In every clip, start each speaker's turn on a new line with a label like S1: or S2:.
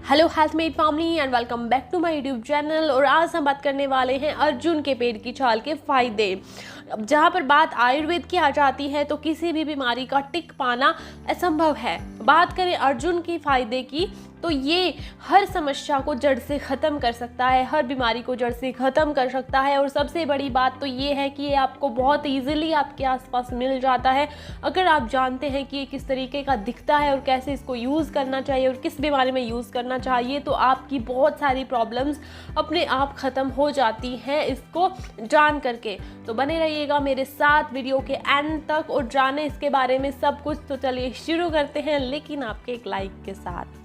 S1: Hello Healthmate family and welcome back to my YouTube channel. और आज हम बात करने वाले हैं अर्जुन के पेड़ की छाल के फ़ायदे। अब जहाँ पर बात आयुर्वेद की आ जाती है तो किसी भी बीमारी का टिक पाना असंभव है। बात करें अर्जुन के फ़ायदे की तो ये हर समस्या को जड़ से ख़त्म कर सकता है, हर बीमारी को जड़ से ख़त्म कर सकता है। और सबसे बड़ी बात तो ये है कि ये आपको बहुत ईजिली आपके आसपास मिल जाता है अगर आप जानते हैं कि ये किस तरीके का दिखता है और कैसे इसको यूज़ करना चाहिए और किस बीमारी में यूज़ करना चाहिए। तो आपकी बहुत सारी प्रॉब्लम्स अपने आप ख़त्म हो जाती हैं इसको जान करके। तो बने रहिएगा मेरे साथ वीडियो के एंड तक और जाने इसके बारे में सब कुछ। तो चलिए शुरू करते हैं, लेकिन आपके एक लाइक के साथ।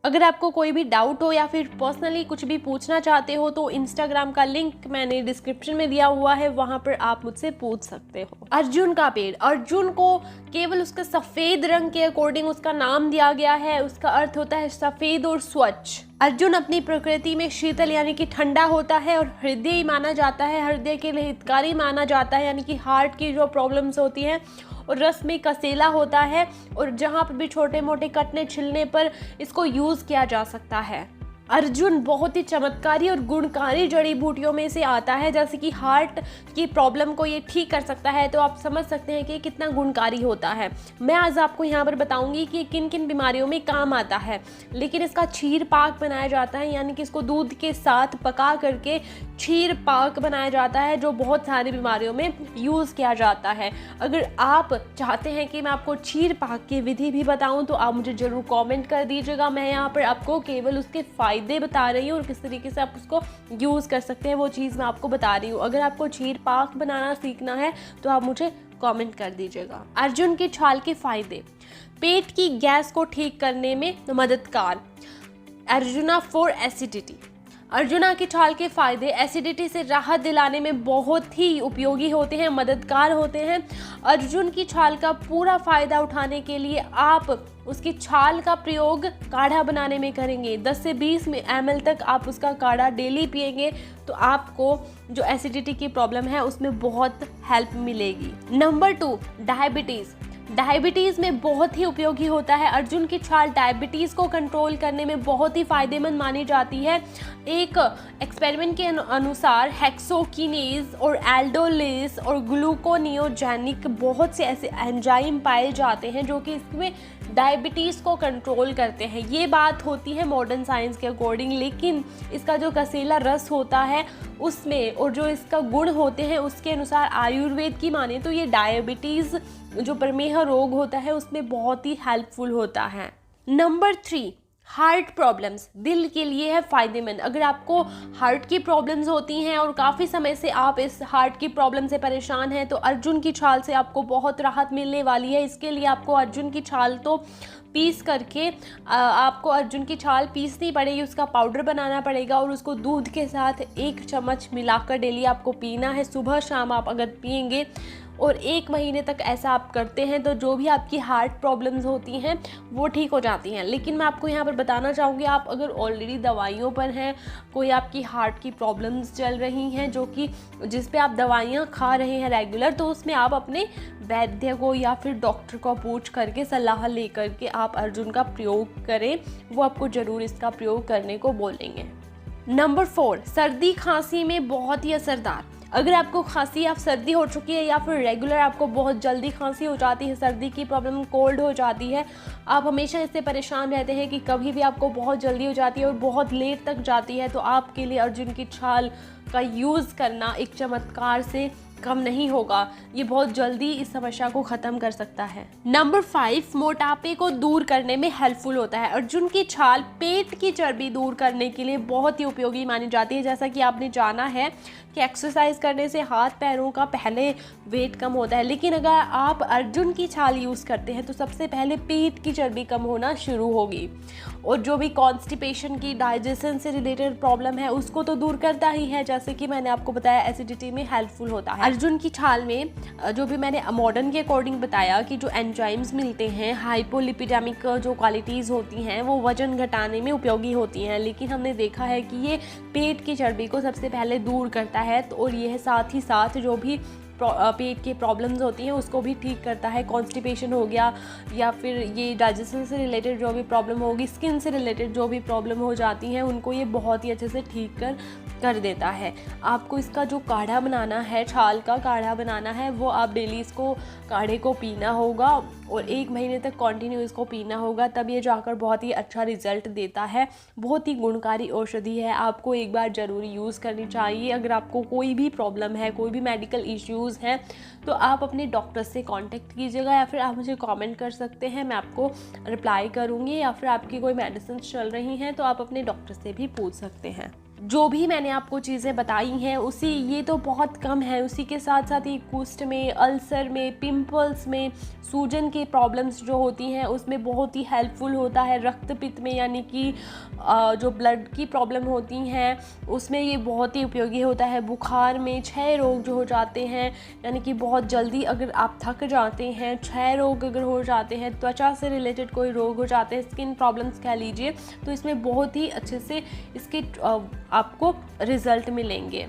S1: अगर आपको कोई भी डाउट हो या फिर पर्सनली कुछ भी पूछना चाहते हो तो इंस्टाग्राम का लिंक मैंने डिस्क्रिप्शन में दिया हुआ है, वहां पर आप मुझसे पूछ सकते हो। अर्जुन का पेड़, अर्जुन को केवल उसके सफ़ेद रंग के अकॉर्डिंग उसका नाम दिया गया है। उसका अर्थ होता है सफ़ेद और स्वच्छ। अर्जुन अपनी प्रकृति में शीतल यानी कि ठंडा होता है और हृदय माना जाता है, हृदय के लिए हितकारी माना जाता है, यानी कि हार्ट की जो प्रॉब्लम्स होती हैं। और रस में कसेला होता है और जहाँ पर भी छोटे मोटे कटने छिलने पर इसको यूज़ किया जा सकता है। अर्जुन बहुत ही चमत्कारी और गुणकारी जड़ी बूटियों में से आता है, जैसे कि हार्ट की प्रॉब्लम को ये ठीक कर सकता है। तो आप समझ सकते हैं कि कितना गुणकारी होता है। मैं आज आपको यहाँ पर बताऊंगी कि किन किन बीमारियों में काम आता है। लेकिन इसका क्षीर पाक बनाया जाता है, यानी कि इसको दूध के साथ पका करके क्षीर पाक बनाया जाता है, जो बहुत सारी बीमारियों में यूज़ किया जाता है। अगर आप चाहते हैं कि मैं आपको क्षीर पाक की विधि भी बताऊँ तो आप मुझे ज़रूर कॉमेंट कर दीजिएगा। मैं यहाँ पर आपको केवल उसके फ़ायदे बता रही हूँ और किस तरीके से आप उसको यूज़ कर सकते हैं वो चीज़ मैं आपको बता रही हूँ। अगर आपको क्षीर पाक बनाना सीखना है तो आप मुझे कमेंट कर दीजिएगा। अर्जुन की छाल के फ़ायदे, पेट की गैस को ठीक करने में मददगार। अर्जुना फॉर एसिडिटी, अर्जुना की छाल के फ़ायदे एसिडिटी से राहत दिलाने में बहुत ही उपयोगी होते हैं, मददगार होते हैं। अर्जुन की छाल का पूरा फ़ायदा उठाने के लिए आप उसकी छाल का प्रयोग काढ़ा बनाने में करेंगे। 10 से 20 ml तक आप उसका काढ़ा डेली पिएंगे तो आपको जो एसिडिटी की प्रॉब्लम है उसमें बहुत हेल्प मिलेगी। Number 2, diabetes. डायबिटीज़ में बहुत ही उपयोगी होता है। अर्जुन की छाल डायबिटीज़ को कंट्रोल करने में बहुत ही फ़ायदेमंद मानी जाती है। एक एक्सपेरिमेंट के अनुसार हेक्सोकिनेज और एल्डोलेस और ग्लूकोनियोजेनिक बहुत से ऐसे एंजाइम पाए जाते हैं जो कि इसमें डायबिटीज़ को कंट्रोल करते हैं। ये बात होती है मॉडर्न साइंस के अकॉर्डिंग, लेकिन इसका जो कसेला रस होता है उसमें और जो इसका गुण होते हैं उसके अनुसार आयुर्वेद की माने तो ये डायबिटीज़ जो प्रमेह रोग होता है उसमें बहुत ही हेल्पफुल होता है। नंबर 3, हार्ट प्रॉब्लम्स, दिल के लिए है फ़ायदेमंद। अगर आपको हार्ट की प्रॉब्लम्स होती हैं और काफ़ी समय से आप इस हार्ट की प्रॉब्लम से परेशान हैं तो अर्जुन की छाल से आपको बहुत राहत मिलने वाली है। इसके लिए आपको अर्जुन की छाल तो पीस करके आपको अर्जुन की छाल पीसनी पड़ेगी, उसका पाउडर बनाना पड़ेगा और उसको दूध के साथ 1 चम्मच मिलाकर डेली आपको पीना है। सुबह शाम आप अगर पिएंगे और 1 महीने तक ऐसा आप करते हैं तो जो भी आपकी हार्ट प्रॉब्लम्स होती हैं वो ठीक हो जाती हैं। लेकिन मैं आपको यहाँ पर बताना चाहूँगी, आप अगर ऑलरेडी दवाइयों पर हैं, कोई आपकी हार्ट की प्रॉब्लम्स चल रही हैं जो कि जिस पे आप दवाइयाँ खा रहे हैं रेगुलर, तो उसमें आप अपने वैद्य को या फिर डॉक्टर को पूछ करके सलाह ले करके आप अर्जुन का प्रयोग करें, वो आपको ज़रूर इसका प्रयोग करने को बोलेंगे। नंबर 4, सर्दी खांसी में बहुत ही असरदार। अगर आपको खांसी या सर्दी हो चुकी है या फिर रेगुलर आपको बहुत जल्दी खांसी हो जाती है, सर्दी की प्रॉब्लम, कोल्ड हो जाती है, आप हमेशा इससे परेशान रहते हैं कि कभी भी आपको बहुत जल्दी हो जाती है और बहुत लेट तक जाती है, तो आपके लिए अर्जुन की छाल का यूज़ करना एक चमत्कार से कम नहीं होगा। ये बहुत जल्दी इस समस्या को ख़त्म कर सकता है। नंबर 5, मोटापे को दूर करने में हेल्पफुल होता है। अर्जुन की छाल पेट की चर्बी दूर करने के लिए बहुत ही उपयोगी मानी जाती है। जैसा कि आपने जाना है कि एक्सरसाइज करने से हाथ पैरों का पहले वेट कम होता है, लेकिन अगर आप अर्जुन की छाल यूज़ करते हैं तो सबसे पहले पेट की चर्बी कम होना शुरू होगी और जो भी कॉन्स्टिपेशन की, डाइजेशन से रिलेटेड प्रॉब्लम है उसको तो दूर करता ही है। जैसे कि मैंने आपको बताया एसिडिटी में हेल्पफुल होता है। अर्जुन की छाल में जो भी मैंने मॉडर्न के अकॉर्डिंग बताया कि जो एंजाइम्स मिलते हैं, हाइपोलिपिडेमिक जो क्वालिटीज़ होती हैं वो वजन घटाने में उपयोगी होती हैं, लेकिन हमने देखा है कि ये पेट की चर्बी को सबसे पहले दूर करता है। तो और यह साथ ही साथ जो भी पेट के प्रॉब्लम्स होती हैं उसको भी ठीक करता है। कॉन्स्टिपेशन हो गया या फिर ये डाइजेशन से रिलेटेड जो भी प्रॉब्लम होगी, स्किन से रिलेटेड जो भी प्रॉब्लम हो जाती हैं उनको ये बहुत ही अच्छे से ठीक कर देता है। आपको इसका जो काढ़ा बनाना है, छाल का काढ़ा बनाना है, वो आप डेली इसको काढ़े को पीना होगा और 1 महीने तक कंटिन्यू इसको पीना होगा, तब ये जाकर बहुत ही अच्छा रिजल्ट देता है। बहुत ही गुणकारी औषधि है, आपको एक बार ज़रूर यूज़ करनी चाहिए। अगर आपको कोई भी प्रॉब्लम है, कोई भी मेडिकल इश्यूज़ हैं, तो आप अपने डॉक्टर से कांटेक्ट कीजिएगा या फिर आप मुझे कमेंट कर सकते हैं, मैं आपको रिप्लाई करूँगी। या फिर आपकी कोई मेडिसिन चल रही हैं तो आप अपने डॉक्टर से भी पूछ सकते हैं। जो भी मैंने आपको चीज़ें बताई हैं उसी, ये तो बहुत कम है, उसी के साथ साथ ही कुष्ठ में, अल्सर में, पिंपल्स में, सूजन के प्रॉब्लम्स जो होती हैं उसमें बहुत ही हेल्पफुल होता है। रक्तपित्त में यानी कि जो ब्लड की प्रॉब्लम होती हैं उसमें ये बहुत ही उपयोगी होता है। बुखार में, क्षय रोग जो हो जाते हैं यानी कि बहुत जल्दी अगर आप थक जाते हैं, क्षय रोग अगर हो जाते हैं, त्वचा से रिलेटेड कोई रोग हो जाते हैं, स्किन प्रॉब्लम्स कह लीजिए, तो इसमें बहुत ही अच्छे से इसके आपको रिज़ल्ट मिलेंगे।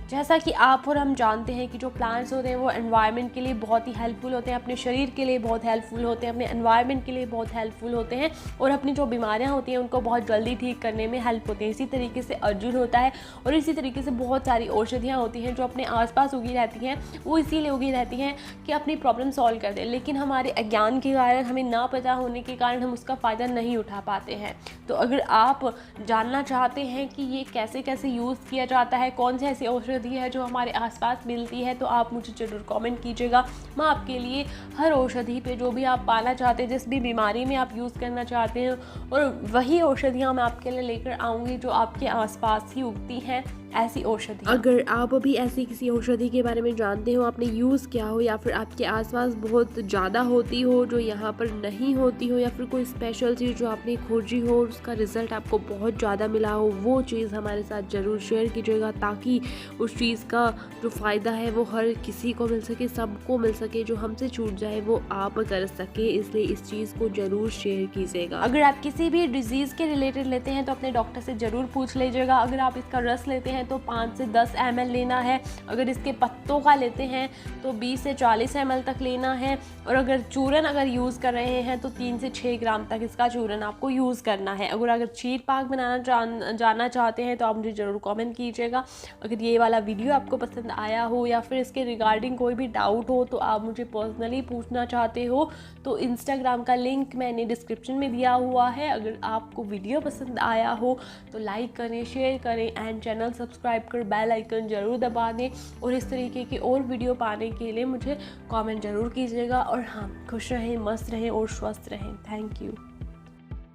S1: जैसा कि आप और हम जानते हैं कि जो प्लांट्स होते हैं वो एनवायरनमेंट के लिए बहुत ही हेल्पफुल होते हैं, अपने शरीर के लिए बहुत हेल्पफुल होते हैं, अपने एनवायरनमेंट के लिए बहुत हेल्पफुल होते हैं और अपनी जो बीमारियां होती हैं उनको बहुत जल्दी ठीक करने में हेल्प होते हैं। इसी तरीके से अर्जुन होता है और इसी तरीके से बहुत सारी औषधियाँ होती हैं जो अपने आसपास उगी रहती हैं। वो इसीलिए उगी रहती हैं कि अपनी प्रॉब्लम सॉल्व कर दें, लेकिन हमारे अज्ञान के कारण, हमें ना पता होने के कारण हम उसका फ़ायदा नहीं उठा पाते हैं। तो अगर आप जानना चाहते हैं कि ये कैसे कैसे यूज़ किया जाता है, कौन सी ऐसी औषधि है जो हमारे आसपास मिलती है, तो आप मुझे ज़रूर कमेंट कीजिएगा। मैं आपके लिए हर औषधि पे जो भी आप पाना चाहते हैं, जिस भी बीमारी में आप यूज़ करना चाहते हैं, और वही औषधियाँ मैं आपके लिए लेकर आऊँगी जो आपके आसपास ही उगती हैं, ऐसी औषधि। अगर आप अभी ऐसी किसी औषधि के बारे में जानते हो, आपने यूज़ किया हो या फिर आपके आसपास बहुत ज़्यादा होती हो जो यहाँ पर नहीं होती हो, या फिर कोई स्पेशल चीज़ जो आपने खोजी हो और उसका रिज़ल्ट आपको बहुत ज़्यादा मिला हो, वो चीज़ हमारे साथ ज़रूर शेयर कीजिएगा ताकि उस चीज़ का जो फ़ायदा है वो हर किसी को मिल सके, सबको मिल सके। जो हमसे छूट जाए वो आप कर सके, इसलिए इस चीज़ को ज़रूर शेयर कीजिएगा। अगर आप किसी भी डिजीज़ के रिलेटेड लेते हैं तो अपने डॉक्टर से ज़रूर पूछ लीजिएगा। अगर आप इसका रस लेते हैं तो 5 से 10 ml लेना है। अगर इसके पत्तों का लेते हैं तो 20 से 40 ml तक लेना है। और अगर चूरन अगर यूज़ कर रहे हैं तो 3 से 6 ग्राम तक इसका चूरन आपको यूज़ करना है। अगर चीर पाक बनाना जानना चाहते हैं तो आप मुझे ज़रूर कमेंट कीजिएगा। अगर ये वाला वीडियो आपको पसंद आया हो या फिर इसके रिगार्डिंग कोई भी डाउट हो तो आप मुझे पर्सनली पूछना चाहते हो तो इंस्टाग्राम का लिंक मैंने डिस्क्रिप्शन में दिया हुआ है। अगर आपको वीडियो पसंद आया हो तो लाइक करें, शेयर करें एंड चैनल सब्सक्राइब कर बेल आइकन ज़रूर दबा दें। और इस तरीके की और वीडियो पाने के लिए मुझे कमेंट ज़रूर कीजिएगा। और हाँ, खुश रहें, मस्त रहें और स्वस्थ रहें। Thank you.